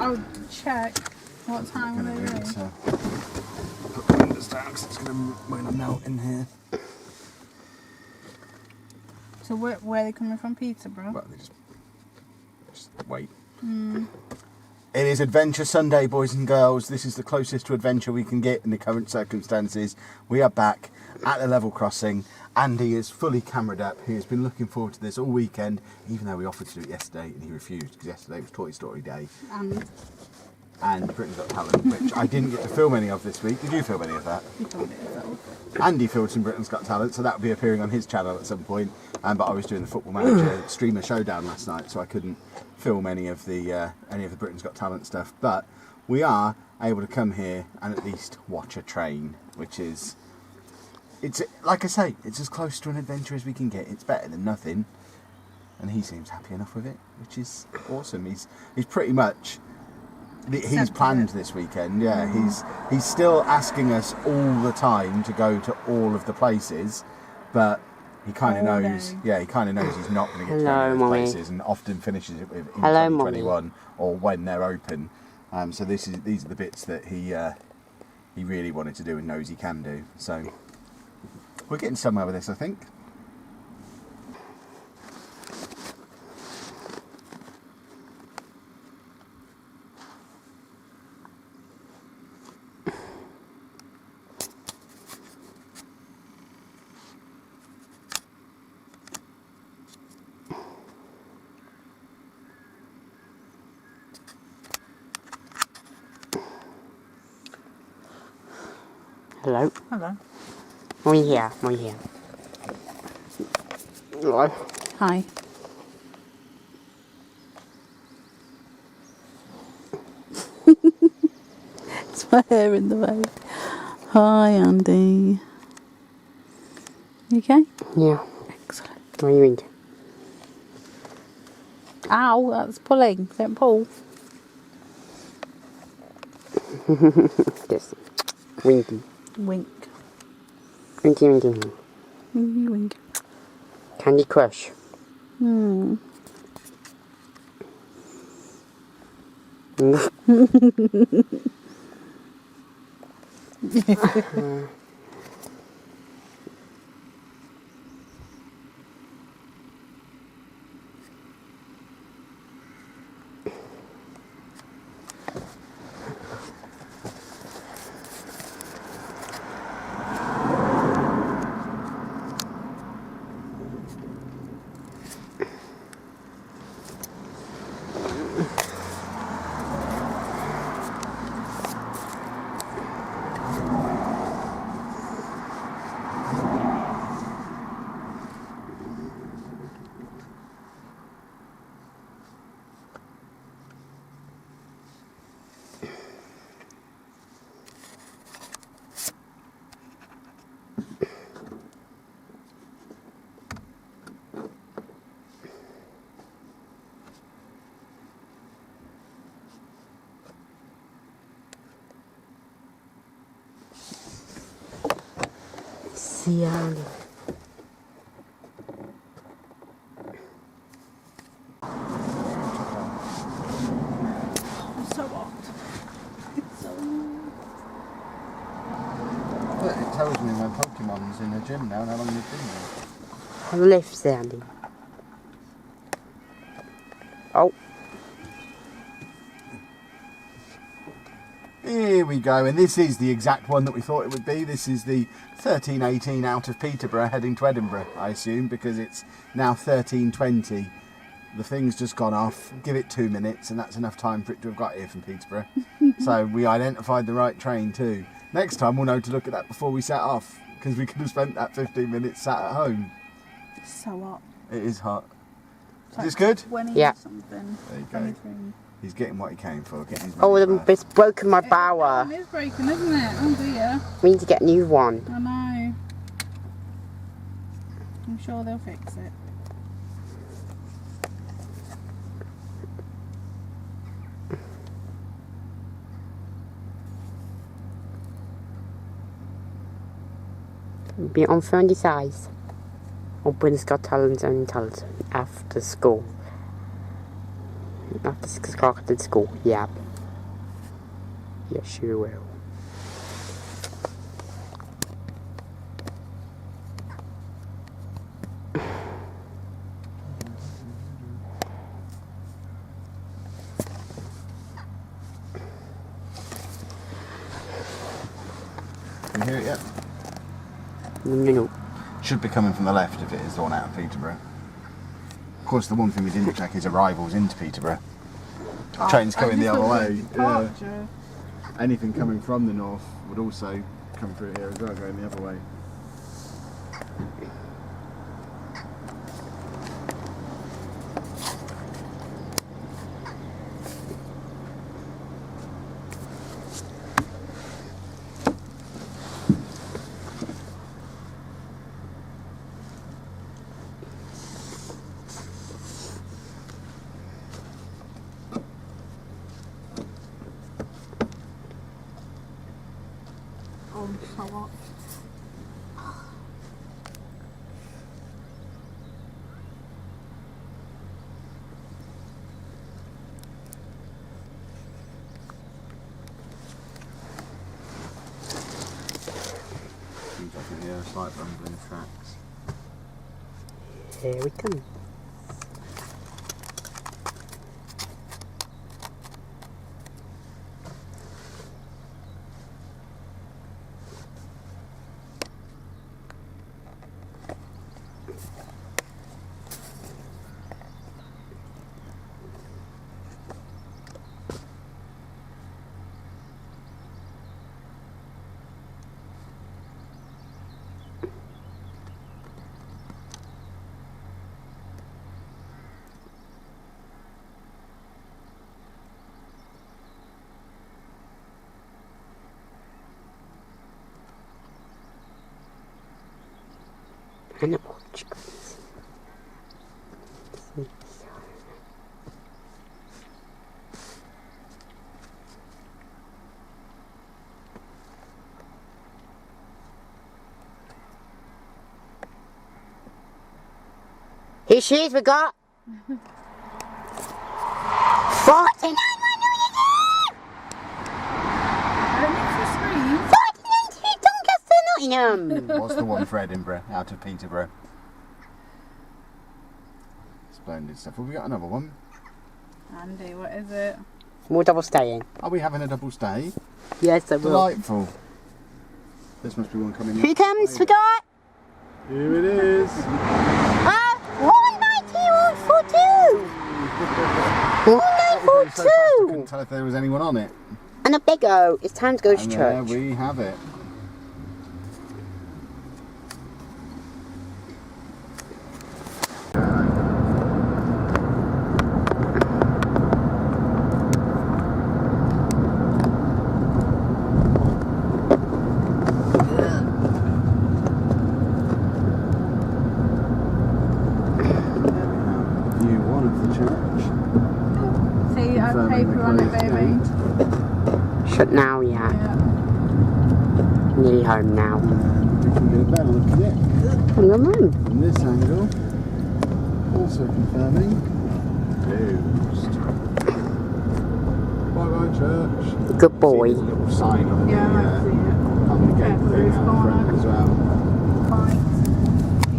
I'll check what time will they be. Put the windows down because it's going to melt in here. So where are they coming from, Peterborough? Well, they just wait. It is Adventure Sunday, boys and girls. This is the closest to adventure we can get in the current circumstances. We are back at the level crossing. Andy is fully cameraed up. He has been looking forward to this all weekend, even though we offered to do it yesterday and he refused because yesterday was Toy Story Day. And Britain's Got Talent, which I didn't get to film any of this week. Did you film any of that? You filmed it yourself. Andy filmed some Britain's Got Talent, so that will be appearing on his channel at some point. But I was doing the Football Manager streamer showdown last night, so I couldn't film any of the Britain's Got Talent stuff. But we are able to come here and at least watch a train, which is, it's like I say, it's as close to an adventure as we can get. It's better than nothing, and he seems happy enough with it, which is awesome. He's pretty much. He's planned this weekend, yeah. He's still asking us all the time to go to all of the places, but he kind of knows. Yeah, he kind of knows he's not going to get to any of those places, and often finishes it with in 2021 or when they're open. So these are the bits that he really wanted to do and knows he can do. So we're getting somewhere with this, I think. Hello. Hello. We're here. Hello. Hi. It's my hair in the way. Hi, Andy. You okay? Yeah. Excellent. What are you into? Ow, that's pulling. Don't pull. Yes. Winky. Wink. Winky. Winky, wink. Candy Crush. See ya. So hot. It's so But it tells me when Pokemon's in the gym now and how long they've been there. Lift, Sandy. Oh. Here we go, and this is the exact one that we thought it would be. This is the 13:18 out of Peterborough heading to Edinburgh, I assume, because it's now 13:20. The thing's just gone off. Give it 2 minutes, and that's enough time for it to have got here from Peterborough. So we identified the right train too. Next time we'll know to look at that before we set off, because we could have spent that 15 minutes sat at home. so hot. It is hot. It's Is this good? 20 Yeah. or something. There you go. 23. He's getting what he came for. Getting his Oh, money back. it's broken my bower. It is breaking, isn't it? Oh dear. We need to get a new one. I know. I'm sure they'll fix it. Be on Friday size. Or Britain's Got Talent and Talent after school. After 6 o'clock at school, yeah. Yes, you will. Can you hear it yet? No. Should be coming from the left if it is the one out of Peterborough. Of course, the one thing we didn't check is arrivals into Peterborough. Trains coming the other way. Departure. Anything coming from the north would also come through here as well, going the other way. Oh, so what? Seems like I can hear a slight rumbling tracks. Here we come. And watch. Here she is, we got 49 Doncaster, Nottingham. What's the one for Edinburgh out of Peterborough? Splendid stuff. Have we got another one? Andy, what is it? More double staying. Are we having a double stay? Yes, I will. Delightful. This must be one coming Here comes, we got Here it is. 19142. I 192. couldn't tell if there was anyone on it. And a big O. It's time to go to And there church. we have it. View one of the church. See, I have paper on it, baby. Shut now, yeah. Yeah. Nearly home now. And we can get a better look at it Come on, Mum. from this angle. Also confirming. Closed. Bye bye church. Good boy. See the little sign on Yeah, I the see it. on the gate Yeah, thing it's out gone front over. as well. Bye.